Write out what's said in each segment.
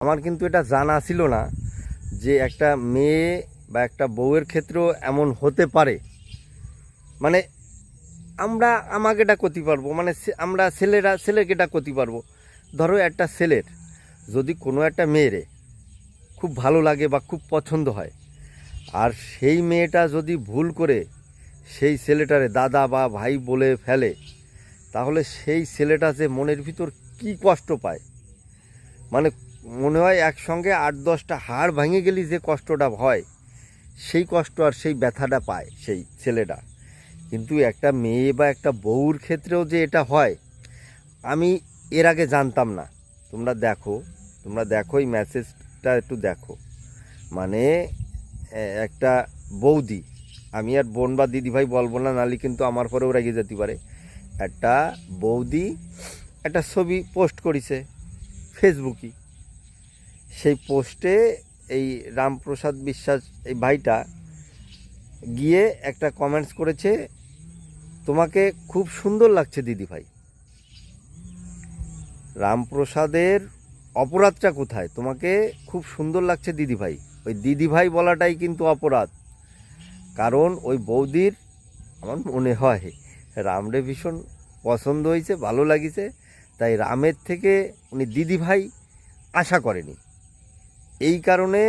আমার কিন্তু এটা জানা ছিল না যে একটা মেয়ে বা একটা বউয়ের ক্ষেত্রেও এমন হতে পারে। মানে আমাকে এটা করতে পারবো, মানে আমরা ছেলেকে এটা করতে পারবো। ধরো একটা ছেলের যদি কোনো একটা মেয়েরে খুব ভালো লাগে বা খুব পছন্দ হয়, আর সেই মেয়েটা যদি ভুল করে সেই ছেলেটারে দাদা বা ভাই বলে ফেলে, তাহলে সেই ছেলেটা যে মনের ভিতর কি কষ্ট পায়, মানে মনে হয় একসঙ্গে 8-10টা হাড় ভেঙে গেলে যে কষ্টটা হয়, সেই কষ্ট আর সেই ব্যথাটা পায় সেই ছেলেটা। কিন্তু একটা মেয়ে বা একটা বউর ক্ষেত্রেও যে এটা হয়, আমি এর আগে জানতাম না। তোমরা দেখো এই মেসেজটা একটু দেখো। মানে একটা বৌদি, আমি আর বোন বা দিদি ভাই বলবো না, নালি কিন্তু আমার পরেও রেগে যেতে পারে। একটা বৌদি একটা ছবি পোস্ট করেছে ফেসবুকে। সেই পোস্টে এই রামপ্রসাদ বিশ্বাস এই ভাইটা গিয়ে একটা কমেন্টস করেছে, তোমাকে খুব সুন্দর লাগছে দিদি ভাই। রামপ্রসাদের অপরাধটা কোথায়? তোমাকে খুব সুন্দর লাগছে দিদি ভাই, ওই দিদি ভাই বলাটাই কিন্তু অপরাধ। কারণ ওই বৌদির আমার মনে হয় রামরে ভীষণ পছন্দ হয়েছে, ভালো লাগিছে, তাই রামের থেকে উনি দিদি ভাই আশা করেনি। এই কারণে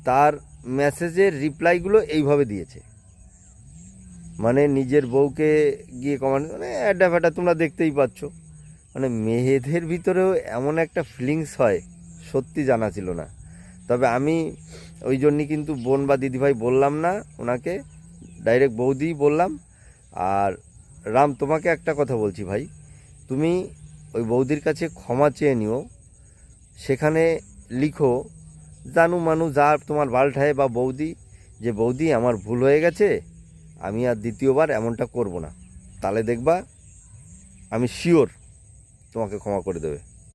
তার মেসেজের রিপ্লাইগুলো এইভাবে দিয়েছে। মানে নিজের বউকে গিয়ে কমেন্ট, মানে অ্যাডা ফ্যাডা তোমরা দেখতেই পাচ্ছ। মানে মেয়েদের ভিতরেও এমন একটা ফিলিংস হয়, সত্যি জানা ছিল না। তবে আমি ওই জন্যই কিন্তু বোন বা দিদিভাই বললাম না ওনাকে, ডাইরেক্ট বৌদিই বললাম। আর রাম, তোমাকে একটা কথা বলছি ভাই, তুমি ওই বৌদির কাছে ক্ষমা চেয়ে নিও। সেখানে লিখো, জানু মানু যা তোমার বালঠায় বা বৌদি, যে বৌদি আমার ভুল হয়ে গেছে, আমি আর দ্বিতীয়বার এমনটা করব না। তাহলে দেখবা, আমি শিওর তোমাকে ক্ষমা করে দেবে।